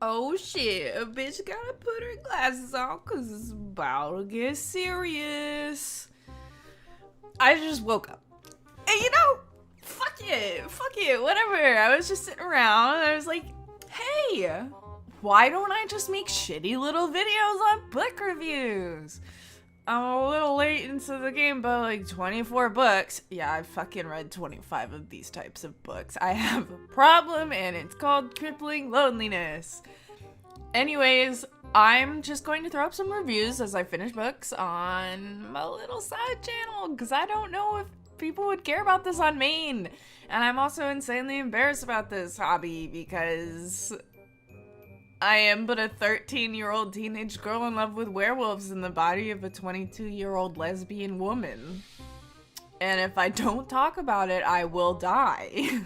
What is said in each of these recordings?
Oh shit, a bitch gotta put her glasses on cause it's about to get serious. I just woke up. And fuck it, whatever. I was just sitting around and I was like, hey, why don't I just make shitty little videos on book reviews? I'm a little late into the game, but like 24 books. Yeah, I've fucking read 25 of these types of books. I have a problem and it's called crippling loneliness. Anyways, I'm just going to throw up some reviews as I finish books on my little side channel because I don't know if people would care about this on main. And I'm also insanely embarrassed about this hobby because I am but a 13-year-old teenage girl in love with werewolves in the body of a 22-year-old lesbian woman. And if I don't talk about it, I will die.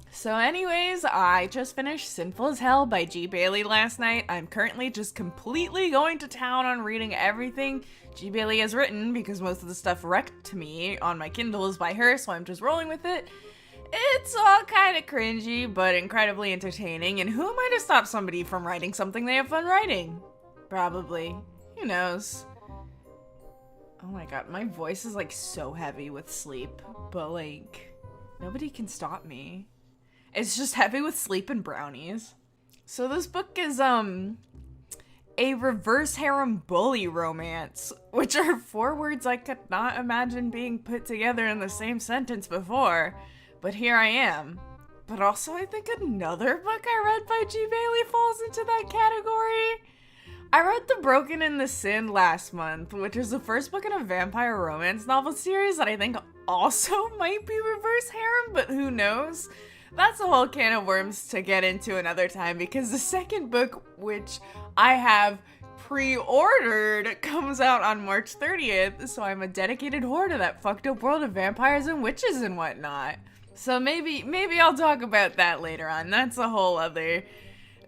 So anyways, I just finished Sinful as Hell by G. Bailey last night. I'm currently just completely going to town on reading everything G. Bailey has written because most of the stuff wrecked to me on my Kindle is by her, so I'm just rolling with it. It's all kind of cringy, but incredibly entertaining, and who am I to stop somebody from writing something they have fun writing? Probably. Who knows? Oh my god, my voice is like so heavy with sleep, but like, nobody can stop me. It's just heavy with sleep and brownies. So this book is, a reverse harem bully romance, which are four words I could not imagine being put together in the same sentence before. But here I am. But also, I think another book I read by G. Bailey falls into that category. I read The Broken and the Sin last month, which is the first book in a vampire romance novel series that I think also might be reverse harem, but who knows? That's a whole can of worms to get into another time because the second book, which I have pre-ordered, comes out on March 30th, so I'm a dedicated whore to that fucked up world of vampires and witches and whatnot. So maybe I'll talk about that later on. That's a whole other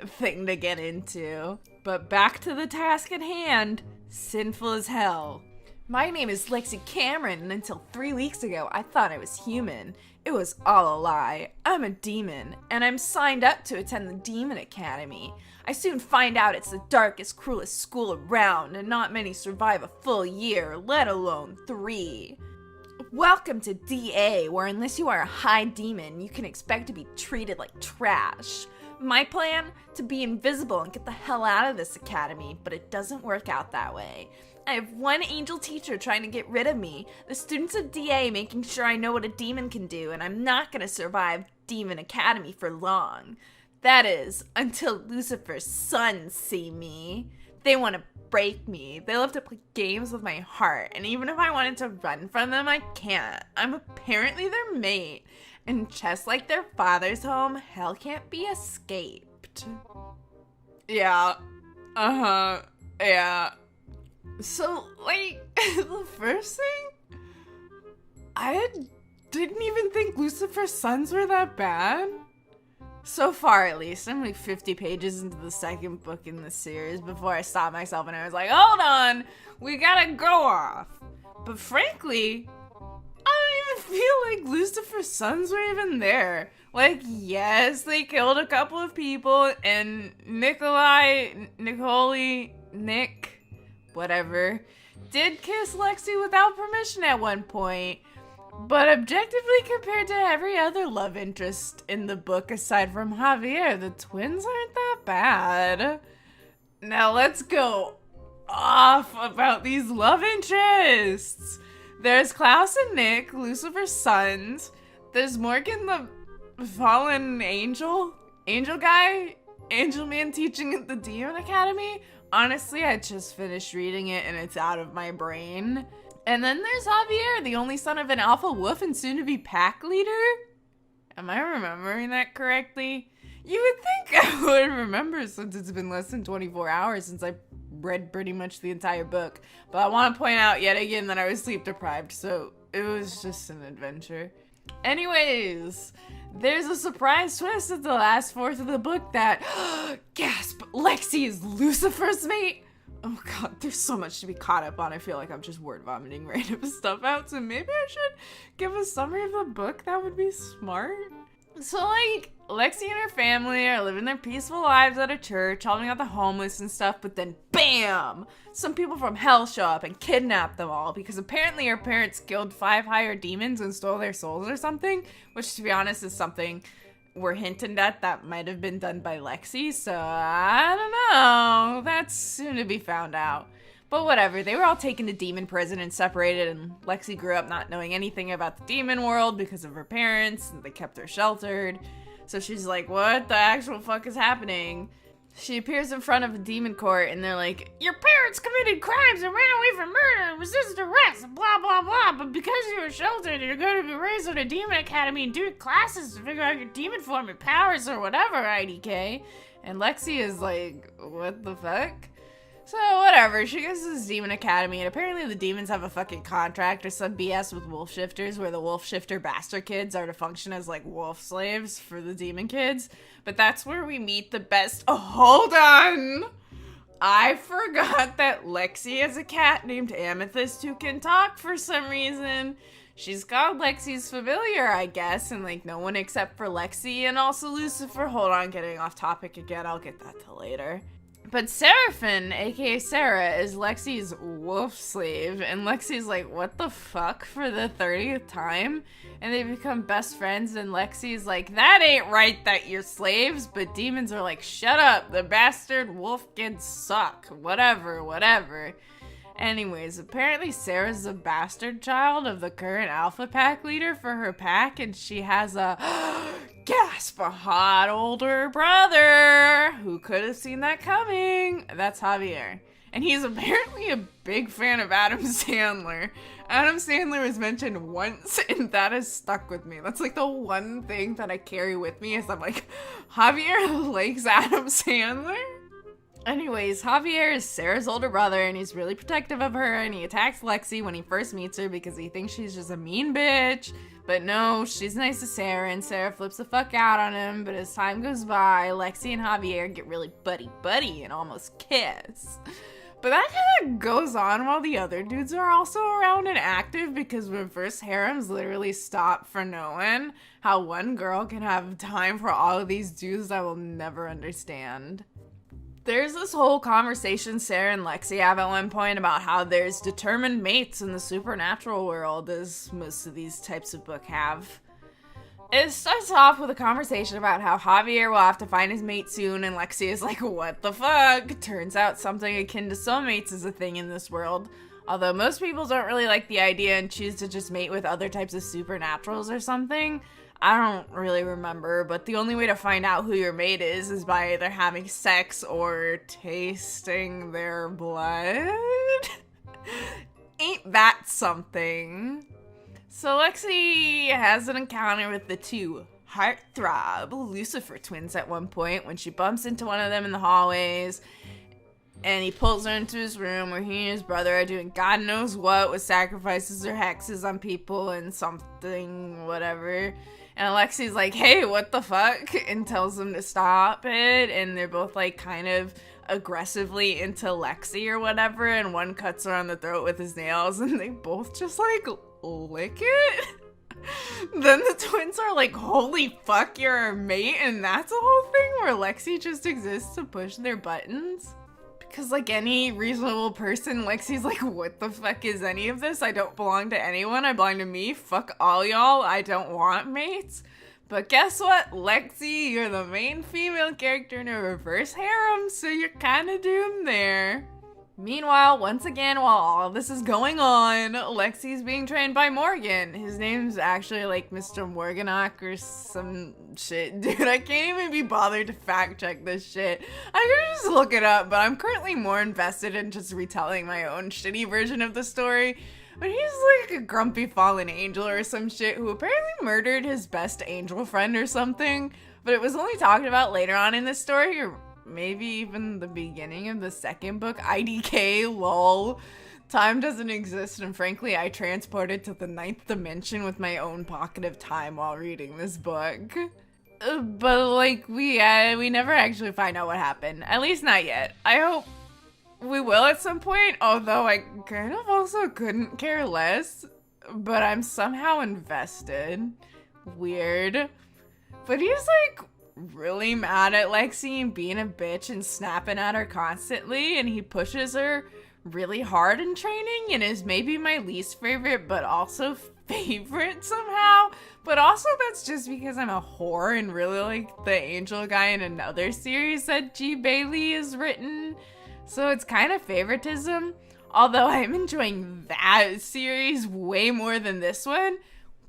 thing to get into. But back to the task at hand, Sinful as Hell. My name is Lexi Cameron, and until 3 weeks ago, I thought I was human. It was all a lie. I'm a demon, and I'm signed up to attend the Demon Academy. I soon find out it's the darkest, cruelest school around, and not many survive a full year, let alone 3. Welcome to DA, where unless you are a high demon, you can expect to be treated like trash. My plan? To be invisible and get the hell out of this academy, but it doesn't work out that way. I have one angel teacher trying to get rid of me, the students of DA making sure I know what a demon can do, and I'm not going to survive Demon Academy for long. That is, until Lucifer's sons see me. They want to break me. They love to play games with my heart, and even if I wanted to run from them, I can't. I'm apparently their mate, and just like their father's home, hell can't be escaped. Yeah. Yeah. So, like, the first thing, didn't even think Lucifer's sons were that bad. So far, at least. I'm like 50 pages into the second book in the series before I stopped myself and I was like, hold on, we gotta go off. But frankly, I don't even feel like Lucifer's sons were even there. Like, yes, they killed a couple of people and Nick, whatever, did kiss Lexi without permission at one point. But objectively, compared to every other love interest in the book aside from Javier, the twins aren't that bad. Now let's go off about these love interests. There's Klaus and Nick, Lucifer's sons. There's Morgan, the fallen angel guy, angel man teaching at the Demon Academy. Honestly, I just finished reading it and it's out of my brain. And then there's Javier, the only son of an alpha wolf and soon-to-be pack leader. Am I remembering that correctly? You would think I would remember since it's been less than 24 hours since I read pretty much the entire book. But I want to point out yet again that I was sleep deprived, so it was just an adventure. Anyways, there's a surprise twist at the last fourth of the book that, gasp, Lexi is Lucifer's mate. Oh god, there's so much to be caught up on. I feel like I'm just word vomiting random stuff out, so maybe I should give a summary of the book. That would be smart. So, like, Lexi and her family are living their peaceful lives at a church, helping out the homeless and stuff, but then BAM! Some people from hell show up and kidnap them all because apparently her parents killed 5 higher demons and stole their souls or something, which, to be honest, is something we're hinting at that might have been done by Lexi, so I don't know. That's soon to be found out. But whatever, they were all taken to demon prison and separated, and Lexi grew up not knowing anything about the demon world because of her parents, and they kept her sheltered. So she's like, what the actual fuck is happening? She appears in front of a demon court, and they're like, your parents committed crimes and ran away from murder and resisted arrest, blah blah blah, but because you were sheltered, you're going to be raised in a demon academy and do classes to figure out your demon form and powers or whatever, IDK. And Lexi is like, what the fuck? So, whatever, she goes to this demon academy, and apparently the demons have a fucking contract or some BS with wolf shifters where the wolf shifter bastard kids are to function as, like, wolf slaves for the demon kids. But that's where we meet the best— oh, hold on! I forgot that Lexi has a cat named Amethyst who can talk for some reason. She's called Lexi's familiar, I guess, and, like, no one except for Lexi and also Lucifer. Hold on, getting off topic again, I'll get that till later. But Seraphine, aka Sarah, is Lexi's wolf slave, and Lexi's like, what the fuck, for the 30th time? And they become best friends, and Lexi's like, that ain't right that you're slaves, but demons are like, shut up, the bastard wolf kids suck, whatever. Anyways, apparently Sarah's a bastard child of the current alpha pack leader for her pack, and she has a gasp, a hot older brother. Who could have seen that coming? That's Javier. And he's apparently a big fan of Adam Sandler. Adam Sandler was mentioned once, and that has stuck with me. That's like the one thing that I carry with me is I'm like, Javier likes Adam Sandler? Anyways, Javier is Sarah's older brother, and he's really protective of her, and he attacks Lexi when he first meets her because he thinks she's just a mean bitch. But no, she's nice to Sarah, and Sarah flips the fuck out on him, but as time goes by, Lexi and Javier get really buddy-buddy and almost kiss. But that kind of goes on while the other dudes are also around and active, because when first harems literally stop for no one, how one girl can have time for all of these dudes I will never understand. There's this whole conversation Sarah and Lexi have at one point about how there's determined mates in the supernatural world, as most of these types of book have. It starts off with a conversation about how Javier will have to find his mate soon, and Lexi is like, what the fuck? Turns out something akin to soulmates is a thing in this world. Although most people don't really like the idea and choose to just mate with other types of supernaturals or something. I don't really remember, but the only way to find out who your mate is by either having sex or tasting their blood. Ain't that something? So Lexi has an encounter with the two heartthrob Lucifer twins at one point when she bumps into one of them in the hallways, and he pulls her into his room where he and his brother are doing God knows what with sacrifices or hexes on people and something, whatever. And Alexi's like, hey, what the fuck? And tells them to stop it. And they're both like kind of aggressively into Lexi or whatever. And one cuts her on the throat with his nails. And they both just like lick it. Then the twins are like, holy fuck, you're our mate. And that's a whole thing where Lexi just exists to push their buttons. Because like any reasonable person, Lexi's like, what the fuck is any of this? I don't belong to anyone. I belong to me. Fuck all y'all. I don't want mates. But guess what, Lexi? You're the main female character in a reverse harem, so you're kind of doomed there. Meanwhile, once again, while all this is going on, Lexi's being trained by Morgan. His name's actually like Mr. Morganach or some shit. Dude, I can't even be bothered to fact check this shit. I could just look it up, but I'm currently more invested in just retelling my own shitty version of the story. But he's like a grumpy fallen angel or some shit who apparently murdered his best angel friend or something. But it was only talked about later on in the story, or maybe even the beginning of the second book. IDK, lol. Time doesn't exist, and frankly, I transported to the 9th dimension with my own pocket of time while reading this book. But, like, we never actually find out what happened. At least not yet. I hope we will at some point, although I kind of also couldn't care less. But I'm somehow invested. Weird. But he's like really mad at Lexi and being a bitch and snapping at her constantly, and he pushes her really hard in training and is maybe my least favorite but also favorite somehow. But also that's just because I'm a whore and really like the angel guy in another series that G. Bailey has written, so it's kind of favoritism. Although I'm enjoying that series way more than this one,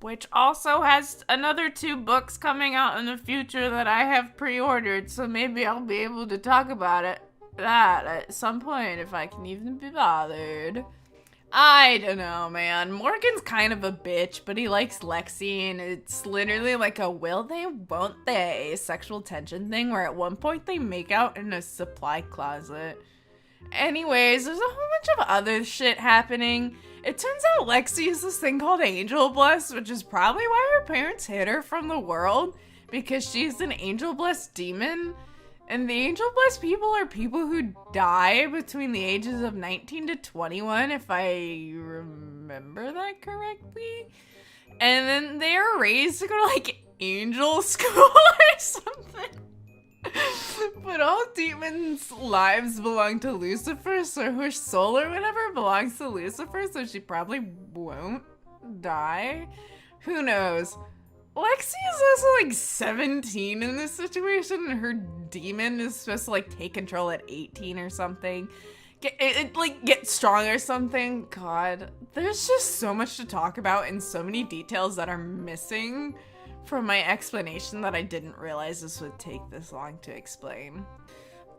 which also has another 2 books coming out in the future that I have pre-ordered, so maybe I'll be able to talk about that at some point if I can even be bothered. I don't know, man. Morgan's kind of a bitch, but he likes Lexi, and it's literally like a will they, won't they sexual tension thing where at one point they make out in a supply closet. Anyways, there's a whole bunch of other shit happening. It turns out Lexi is this thing called Angel Blessed, which is probably why her parents hid her from the world, because she's an Angel Blessed demon. And the Angel Blessed people are people who die between the ages of 19 to 21, if I remember that correctly. And then they are raised to go to like angel school or something. But all demons' lives belong to Lucifer, so her soul or whatever belongs to Lucifer, so she probably won't die. Who knows? Lexi is also like 17 in this situation, and her demon is supposed to like take control at 18 or something. Get strong or something. God, there's just so much to talk about and so many details that are missing from my explanation that I didn't realize this would take this long to explain.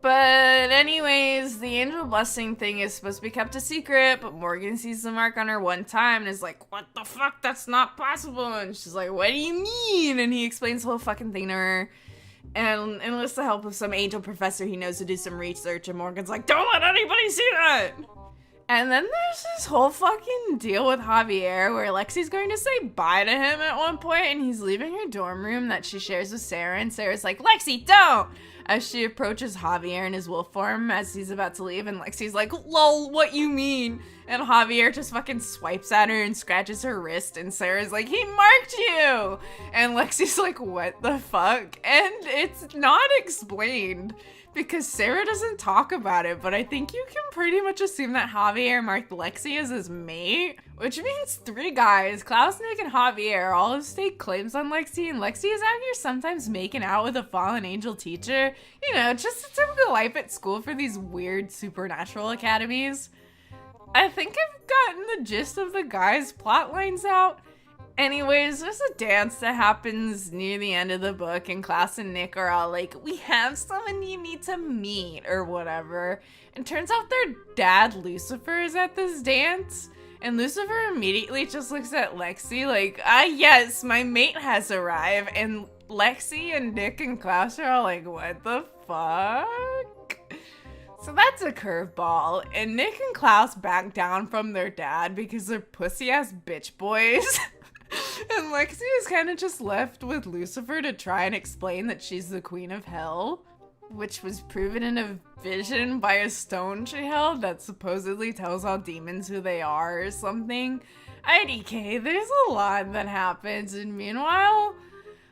But anyways, the angel blessing thing is supposed to be kept a secret, but Morgan sees the mark on her one time and is like, what the fuck, that's not possible. And she's like, what do you mean? And he explains the whole fucking thing to her and enlists the help of some angel professor he knows to do some research, and Morgan's like, don't let anybody see that! And then there's this whole fucking deal with Javier where Lexi's going to say bye to him at one point, and he's leaving her dorm room that she shares with Sarah, and Sarah's like, Lexi, don't! As she approaches Javier in his wolf form as he's about to leave, and Lexi's like, lol, what you mean? And Javier just fucking swipes at her and scratches her wrist, and Sarah's like, he marked you! And Lexi's like, what the fuck? And it's not explained, because Sarah doesn't talk about it, but I think you can pretty much assume that Javier marked Lexi as his mate, which means 3 guys, Klaus, Nick, and Javier, all have staked claims on Lexi, and Lexi is out here sometimes making out with a fallen angel teacher. You know, just a typical life at school for these weird supernatural academies. I think I've gotten the gist of the guys' plot lines out. Anyways, there's a dance that happens near the end of the book, and Klaus and Nick are all like, we have someone you need to meet, or whatever. And turns out their dad, Lucifer, is at this dance. And Lucifer immediately just looks at Lexi like, yes, my mate has arrived. And Lexi and Nick and Klaus are all like, what the fuck? So that's a curveball. And Nick and Klaus back down from their dad because they're pussy-ass bitch boys. And Lexi is kind of just left with Lucifer to try and explain that she's the queen of hell, which was proven in a vision by a stone she held that supposedly tells all demons who they are or something. IDK, there's a lot that happens, and meanwhile,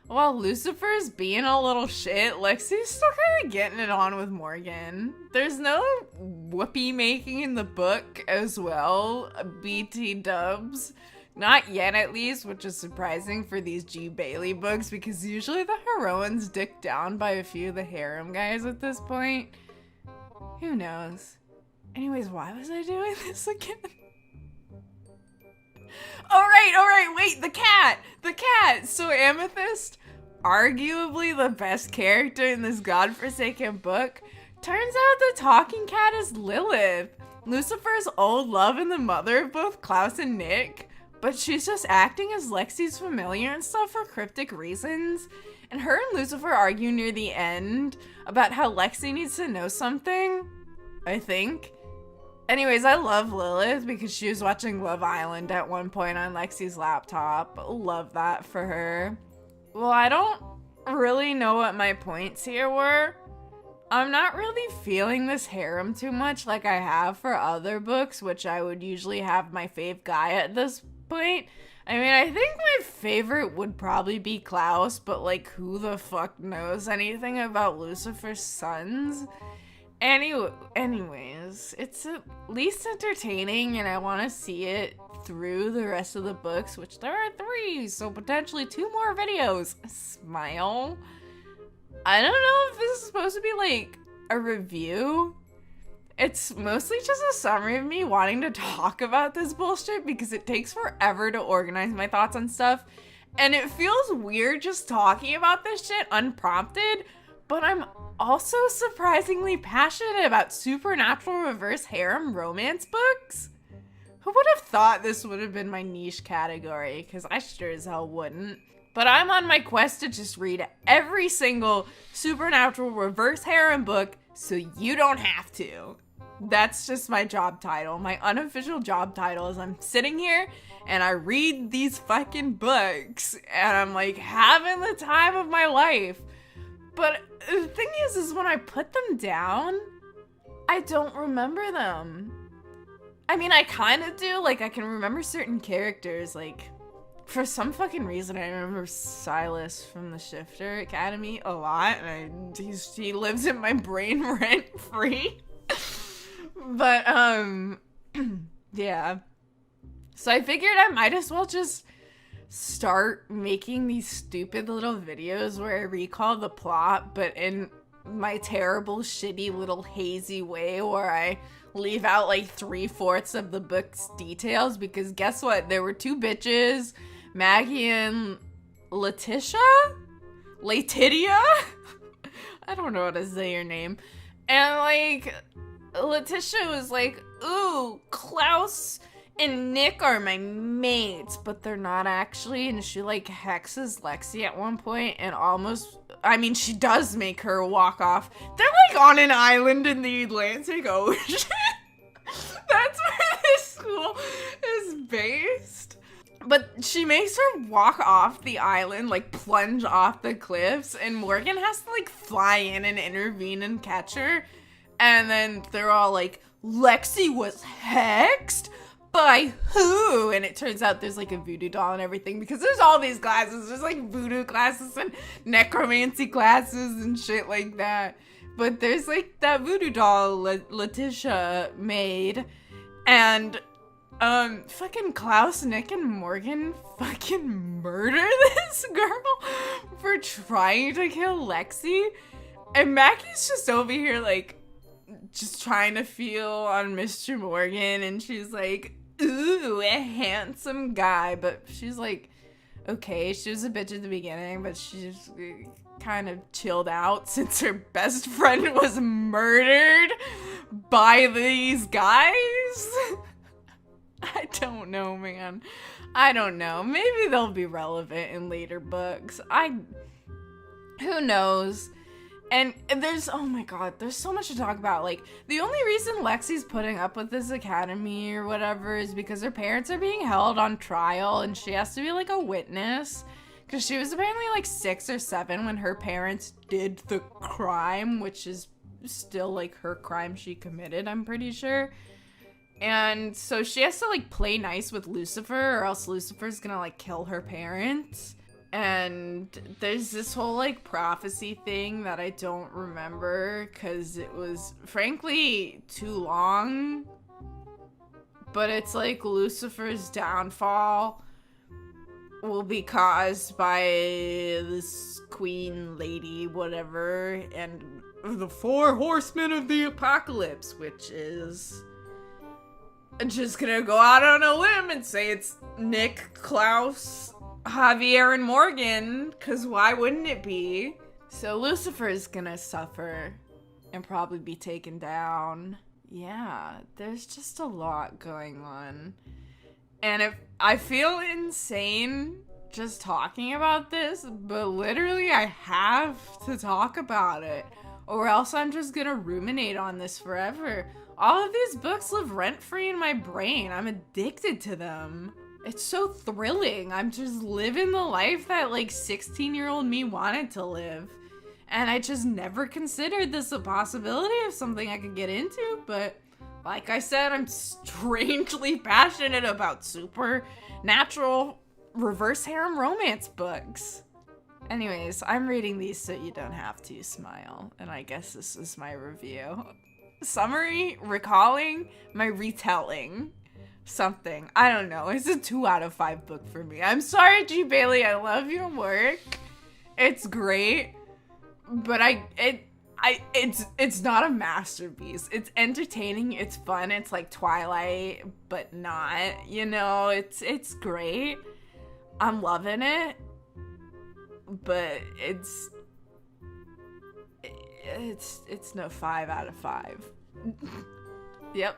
while Lucifer's being a little shit, Lexi's still kind of getting it on with Morgan. There's no whoopee making in the book as well, BT dubs. Not yet, at least, which is surprising for these G. Bailey books, because usually the heroines dick down by a few of the harem guys at this point. Who knows? Anyways, why was I doing this again? Alright, wait, the cat! So Amethyst, arguably the best character in this godforsaken book, turns out the talking cat is Lilith, Lucifer's old love and the mother of both Klaus and Nick. But she's just acting as Lexi's familiar and stuff for cryptic reasons. And her and Lucifer argue near the end about how Lexi needs to know something, I think. Anyways, I love Lilith because she was watching Love Island at one point on Lexi's laptop. Love that for her. Well, I don't really know what my points here were. I'm not really feeling this harem too much like I have for other books, which I would usually have my fave guy at this point. I mean, I think my favorite would probably be Klaus, but like, who the fuck knows anything about Lucifer's Sons? Anyways, it's at least entertaining, and I want to see it through the rest of the books, which there are 3, so potentially 2 more videos. Smile. I don't know if this is supposed to be like a review. It's mostly just a summary of me wanting to talk about this bullshit because it takes forever to organize my thoughts on stuff, and it feels weird just talking about this shit unprompted, but I'm also surprisingly passionate about supernatural reverse harem romance books. Who would have thought this would have been my niche category? Because I sure as hell wouldn't. But I'm on my quest to just read every single supernatural reverse harem book so you don't have to. That's just my job title. My unofficial job title is I'm sitting here and I read these fucking books and I'm like having the time of my life. But the thing is when I put them down, I don't remember them. I mean, I kind of do. Like, I can remember certain characters. Like, for some fucking reason, I remember Silas from the Shifter Academy a lot. And he lives in my brain rent-free. But, yeah. So I figured I might as well just start making these stupid little videos where I recall the plot, but in my terrible, shitty, little hazy way where I leave out like 3/4 of the book's details, because guess what? There were 2 bitches, Maggie and Letitia? I don't know how to say your name. And like, Letitia was like, ooh, Klaus and Nick are my mates, but they're not actually. And she like hexes Lexi at one point and almost, I mean, she does make her walk off. They're like on an island in the Atlantic Ocean. That's where this school is based. But she makes her walk off the island, like plunge off the cliffs, and Morgan has to like fly in and intervene and catch her. And then they're all like, Lexi was hexed? By who? And it turns out there's like a voodoo doll and everything, because there's all these classes. There's like voodoo classes and necromancy classes and shit like that. But there's like that voodoo doll Letitia made, and fucking Klaus, Nick, and Morgan fucking murder this girl for trying to kill Lexi. And Maggie's just over here like just trying to feel on Mr. Morgan, and she's like, ooh, a handsome guy. But she's like, okay, she was a bitch at the beginning, but she's kind of chilled out since her best friend was murdered by these guys. I don't know, man. I don't know. Maybe they'll be relevant in later books. Who knows? And there's, oh my god, there's so much to talk about. Like, the only reason Lexi's putting up with this academy or whatever is because her parents are being held on trial and she has to be like a witness. Because she was apparently like 6 or 7 when her parents did the crime, which is still like her crime she committed, I'm pretty sure. And so she has to like play nice with Lucifer, or else Lucifer's gonna like kill her parents. And there's this whole like prophecy thing that I don't remember because it was frankly too long. But it's like Lucifer's downfall will be caused by this queen lady, whatever, and the 4 horsemen of the apocalypse, which is just gonna go out on a limb and say it's Nick, Klaus, Javier, and Morgan, because why wouldn't it be? So Lucifer's gonna suffer and probably be taken down. Yeah, there's just a lot going on. And if I feel insane just talking about this, but literally I have to talk about it, or else I'm just gonna ruminate on this forever. All of these books live rent-free in my brain. I'm addicted to them. It's so thrilling. I'm just living the life that like 16-year-old me wanted to live. And I just never considered this a possibility of something I could get into, but like I said, I'm strangely passionate about supernatural reverse harem romance books. Anyways, I'm reading these so you don't have to smile, and I guess this is my review. Summary, recalling, my retelling. Something. I don't know. It's a 2 out of 5 book for me. I'm sorry, G. Bailey. I love your work. It's great. But it's not a masterpiece. It's entertaining, it's fun, it's like Twilight, but not, you know, it's great. I'm loving it. But it's no 5 out of 5. Yep.